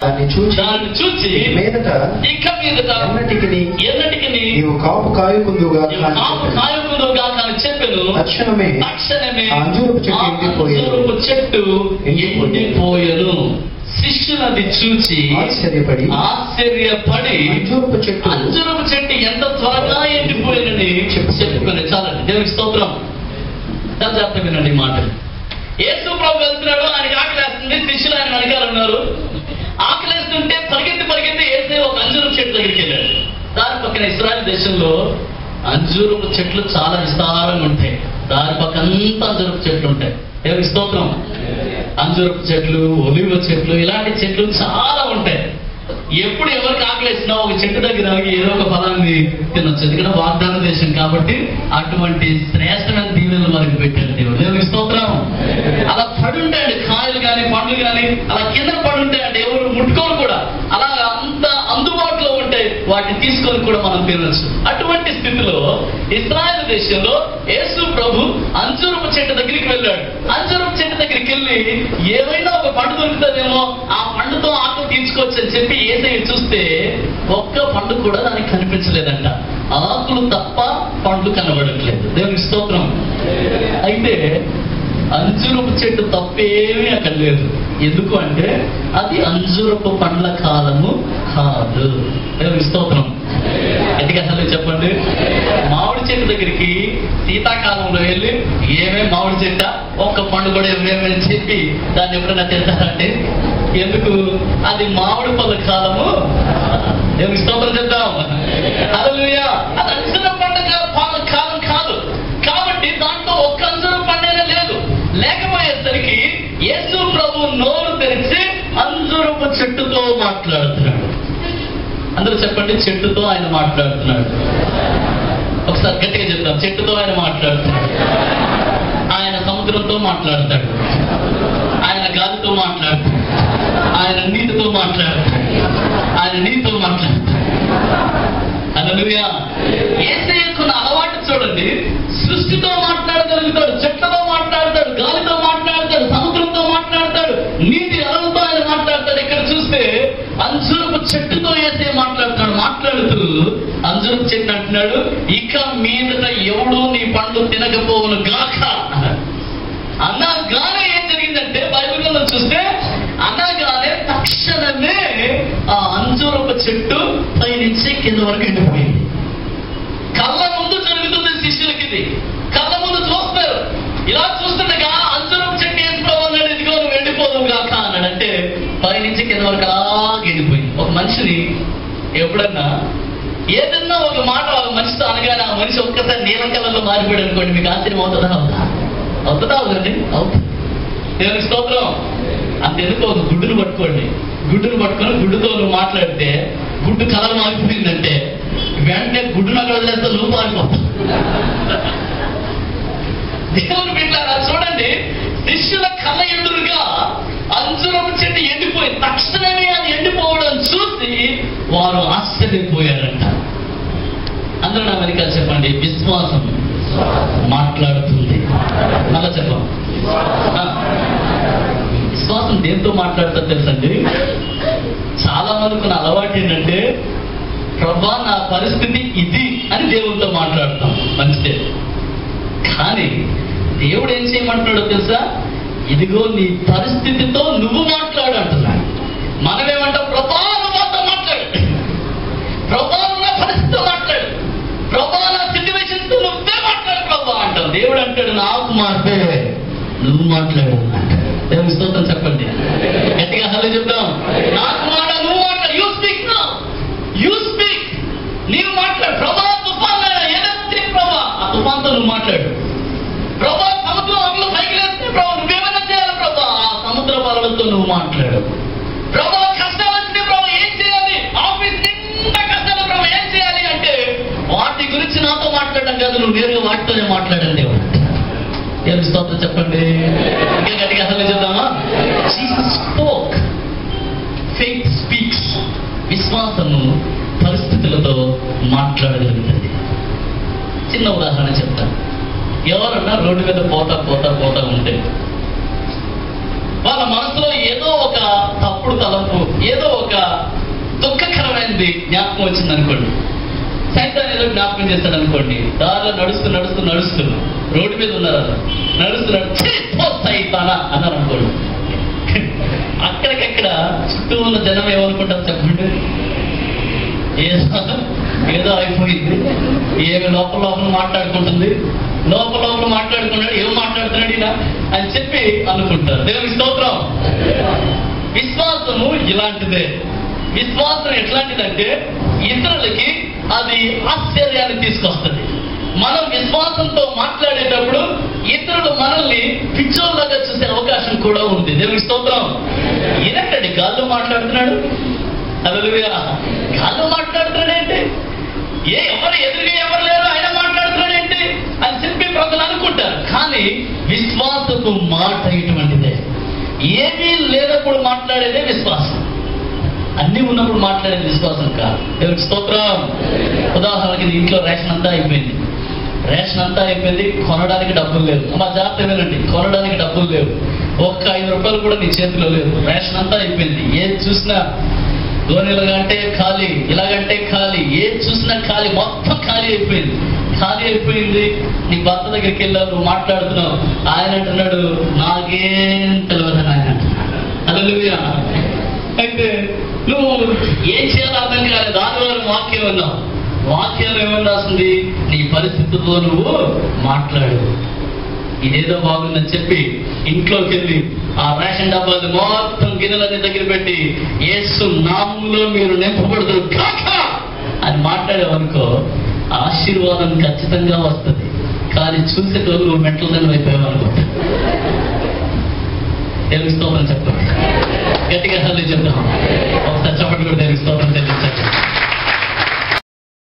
దాన్ని చూచి మీదట ఎన్నటికి నీవు కాపు కాయకుందుగా అని చెప్పాను. తక్షణమే అంజూరపు చెట్టు ఎండిపోయెను. శిష్యులది చూచి ఆశ్చర్యపడి అంజూరపు చెట్టు ఎంత త్వరగా ఎండిపోయినని చెప్పుకొని చాలండి. దేవునికి స్తోత్రం. జాగ్రత్త వినండి మాట. యేసు ప్రభు వెళ్తున్నాడు, ఆయనకి ఆకలేస్తుంది. శిష్యులు ఆయన వెనకాలన్నారు. ఆకలేస్తుంటే పరిగెత్తి యేసు ఒక అంజూరపు చెట్టు దగ్గరికి వెళ్ళాడు. దాని పక్కన ఇశ్రాయేల్ దేశంలో అంజూరపు చెట్లు చాలా విస్తారంగా ఉంటాయి. దాని పక్కంతా అంజూరపు చెట్లు ఉంటాయి. దేవునికి స్తోత్రం. అంజూరపు చెట్లు, ఒలివ చెట్లు, ఇలాంటి చెట్లు చాలా ఉంటాయి. ఎప్పుడు ఎవరికి ఆకలేసినా ఒక చెట్టు దగ్గర ఏదో ఒక ఫలాన్ని తినొచ్చు. ఎందుకంటే వాగ్దాన దేశం కాబట్టి అటువంటి శ్రేష్టమైన దీవెనలు మనకి పెట్టారు దేవుడు. దేవునికి స్తోత్రం. అలా పడుంటాయండి కాయలు కానీ పండ్లు కానీ అలా కింద పడుంటాయండి. ఎవరు ముట్టుకోరు కూడా. అలా అంత అందుబాటులో ఉంటాయి. వాటిని తీసుకొని కూడా మనం తినొచ్చు. అటువంటి స్థితిలో ఇశ్రాయేలు దేశంలో యేసు ప్రభు అంజూరపు చెట్టు దగ్గరికి వెళ్ళాడు. అంజూరపు చెట్టు దగ్గరికి వెళ్ళి ఏమైనా ఒక పండు దొరుకుతుందేమో, ఆ పండుతో ఆకులు తీర్చుకోవచ్చు అని చెప్పి ఏసయ్య చూస్తే ఒక్క పండు కూడా దానికి కనిపించలేదంట. ఆకులు తప్ప పండ్లు కనబడట్లేదు. దేవునికి స్తోత్రం. అయితే అంజూరపు చెట్టు తప్పేమీ అక్కడ లేదు. ఎందుకు అంటే అది అంజూరపు పండ్ల కాలము కాదు. దేవునికి స్తోత్రం. ఎందుకు అసలు చెప్పండి. మామిడి చెట్టు దగ్గరికి శీతాకాలంలో వెళ్ళి ఏమేమి మామిడి చెట్ట ఒక్క పండు కూడా ఏమేమని చెప్పి దాన్ని ఎప్పుడైనా తింటారంటే ఎందుకు? అది మామిడి పళ్ళ కాలము. దేవునికి స్తోత్రం చేద్దాం. హల్లెలూయా. అది అంజూర పండుగ కాలం కాదు. కాబట్టి దాంట్లో ఒక్క అంజూర పండుగ లేదు. లేకపోయేసరికి యేసు ప్రభు నోరు తెరిచి అంజూరపు చెట్టుతో మాట్లాడుతున్నాడు. అందరూ చెప్పండి, చెట్టుతో ఆయన మాట్లాడుతున్నాడు. ఒకసారి గట్టిగా చెప్తాం, చెట్టుతో ఆయన మాట్లాడుతున్నాడు. ఆయన సముద్రంతో మాట్లాడతాడు, ఆయన గాలితో మాట్లాడతాడు, ఆయన నీటితో మాట్లాడతాడు, ఆయన నీటితో మాట్లాడతాడు. హల్లెలూయా. యేసయ్యకున్న అలవాటు చూడండి. సృష్టితో మాట్లాడగలుగుతాడు, చెట్లతో మాట్లాడతాడు, గాలితో మాట్లాడతాడు, సముద్రంతో మాట్లాడతాడు, నీటి అలలతో ఆయన మాట్లాడతాడు. ఇక్కడ చూస్తే అంజూరపు చెట్టుతో యేసయ్య మాట్లాడుతున్నాడు. మాట్లాడుతూ అంజూరపు చెట్టు అంటున్నాడు, ఇక మీదట ఎవడు నీ పండ్లు తినకపోవును గాక అనగానే ఏం జరిగిందంటే బైబిల్లో చూస్తే అనగానే తక్షణమే ఆ అంజూరపు చెట్టు పైనుంచి కింద వరకు ఎండిపోయింది. కళ్ళ ముందు జరుగుతుంది శిష్యులకి. ఇది కళ్ళ ముందు చూస్తారు. ఇలా చూస్తుండగా అంజూరపు చెట్టు వేసుకోవాలని ఇదిగో నువ్వు ఎండిపోదు కాక అన్నాడంటే పైనుంచి కింద వరకు అలాగే ఎండిపోయింది. ఒక మనిషిని ఎప్పుడన్నా ఏదన్నా ఒక మాట ఒక మనిషితో అనగానే ఆ మనిషి ఒక్కసారి నీలం కలర్లో మారిపోయాడు అనుకోండి, మీకు ఆశ్చర్యం అవుతుందా అవుతుందండి? అవుతుంది. దేవునికి స్తోత్రం. అంతెందుకు ఒక గుడ్డును పట్టుకోండి. గుడ్డును పట్టుకొని గుడ్డుతో నువ్వు మాట్లాడితే గుడ్డు కలర్ మారిపోయిందంటే వెంటనే గుడ్డును అక్కడ వదిలేస్తే నువ్వు మారిపోతావు. దేవుని బిడ్డలారా చూడండి, శిష్యుల కళ్ళ ఎదురుగా అంజూరపు చెట్టు ఎండిపోయి తక్షణమే అది ఎండిపోవడం చూసి వారు ఆశ్చర్యపోయారంట. అందరూ నా వెనకాల చెప్పండి, విశ్వాసం మాట్లాడుతుంది. మళ్ళా చెప్పం. విశ్వాసం దేంతో మాట్లాడుతుంది తెలుసండి? చాలా మందికి నా అలవాటు ఏంటంటే, ప్రభా నా పరిస్థితి ఇది అని దేవుడితో మాట్లాడతాం. మంచిదే. కానీ దేవుడు ఏం చేయమంటున్నాడో తెలుసా? ఇదిగో నీ పరిస్థితితో నువ్వు మాట్లాడు అంటున్నాడు. మనమేమంటాం? ప్రభా నాతో మాట్లాడు, ప్రభా నా పరిస్థితితో మాట్లాడు, ప్రభా నా సిచ్యువేషన్ తో నువ్వే మాట్లాడు ప్రభా అంటాం. దేవుడు అంటాడు, నాకు మాట్లాడే నువ్వు మాట్లాడు అంటాడు. దేవుని స్తోత్రం చెప్పండి. గట్టిగా హలో చెప్తాం. నాకు మాట నువ్వు మాట్లాడు. You speak now, you speak. నీవు మాట్లాడు. ప్రభా తుఫాన్ ఏదైతే ప్రభా ఆ తుఫాన్తో నువ్వు మాట్లాడు. ప్రభా సముద్రం అమలు పైకి లేస్తే ప్రభా నువ్వేమైనా చేయాలి ప్రభా ఆ సముద్ర పర్వతంతో నువ్వు మాట్లాడు. ప్రభా కష్టాలు వచ్చినాయి ప్రభా ఏం చేయాలి? ఆఫీస్ నిండా కష్టాలు ప్రభా ఏం చేయాలి అంటే వాటి గురించి నాతో మాట్లాడడం కాదు, నువ్వు నేరుగా వాటితోనే మాట్లాడండి. దేవుని స్తోత్రం చెప్పండి. ఇంకా గట్టిగా అసలు చేద్దామా? Jesus spoke. Faith speaks. విశ్వాసము పరిస్థితులతో మాట్లాడగలుగుతుంది. చిన్న ఉదాహరణ చెప్తాను. ఎవరన్నా రోడ్డు మీద పోతా ఉంటే వాళ్ళ మనసులో ఏదో ఒక తప్పుడు తలంపు, ఏదో ఒక దుఃఖకరమైనది జ్ఞాపకం వచ్చింది అనుకోండి. సైతాన్ ఏదో జ్ఞాపకం చేస్తాడు అనుకోండి. దారిలో నడుస్తూ నడుస్తూ నడుస్తూ రోడ్డు మీద ఉన్నారు, నడుస్తున్నాడు సైతానా అన్నారు అనుకోండి. అక్కడికక్కడ చుట్టూ ఉన్న జనం ఏమనుకుంటారు చెప్పండి? ఏదో అయిపోయింది, ఏమి లోపల లోపల మాట్లాడుకుంటుంది, లోపల మాట్లాడుకున్నాడు, ఏం మాట్లాడుతున్నాడు ఇలా అని చెప్పి అనుకుంటారు. దేవునికి స్తోత్రం. విశ్వాసము ఇలాంటిదే. విశ్వాసం ఎట్లాంటిదంటే ఇతరులకి అది ఆశ్చర్యాన్ని తీసుకొస్తుంది. మనం విశ్వాసంతో మాట్లాడేటప్పుడు ఇతరులు మనల్ని పిచ్చోళ్ళగా చూసే అవకాశం కూడా ఉంది. దేవునికి స్తోత్రం. ఏంటండి గాల్లో మాట్లాడుతున్నాడు, హల్లెలూయా, గాల్లో మాట్లాడుతున్నాడేంటి, ఎవరు ఎదురుగా ఎవరు లేరు ఆయన మాట్లాడుతున్నాడేంటి అని చెప్పి ప్రజలు అనుకుంటారు. కానీ విశ్వాసపు మాట ఇటువంటిదే. ఏమీ లేనప్పుడు మాట్లాడేదే విశ్వాసం, అన్ని ఉన్నప్పుడు మాట్లాడేది విశ్వాసం కాదు. దేవునికి స్తోత్రం. ఉదాహరణకి ఇంట్లో రేషన్ అంతా అయిపోయింది, కొనడానికి డబ్బులు లేవు. మా జాగ్రత్త వినండి, కొనడానికి డబ్బులు లేవు, ఒక్క 5 రూపాయలు కూడా నీ చేతిలో లేదు. రేషన్ అంతా అయిపోయింది, ఏది చూసినా ధోనిలాగంటే ఖాళీ, ఇలాగంటే ఖాళీ, ఏది చూసినా ఖాళీ, మొత్తం ఖాళీ అయిపోయింది. నీ భర్త దగ్గరికి వెళ్ళావు, నువ్వు మాట్లాడుతున్నావు, ఆయన అంటున్నాడు నాకేం తెలియదని ఆయన అంటున్నాడు. హల్లెలూయా. అయితే నువ్వు ఏం చేయాలో అర్థం కాలేదు. దానివల్ల వాక్యం విన్నావు, వాక్యం ఏమని రాస్తుంది, నీ పరిస్థితుల్లో నువ్వు మాట్లాడు. ఇదేదో బాగుందని చెప్పి ఇంట్లోకి వెళ్ళి ఆ రేషన్ డబ్బాలు మొత్తం గిన్నెలన్నీ దగ్గర పెట్టి యేసు నామములో మీరు నింపబడతారు కాక అని మాట్లాడేవనుకో ఆశీర్వాదం ఖచ్చితంగా వస్తుంది. కానీ చూసేటోళ్ళు నువ్వు మెంటల్దని అయిపోయావు అనుకో. తెలుసుకోమని చెప్పండి, గట్టిగా హల్లి చెప్తాం.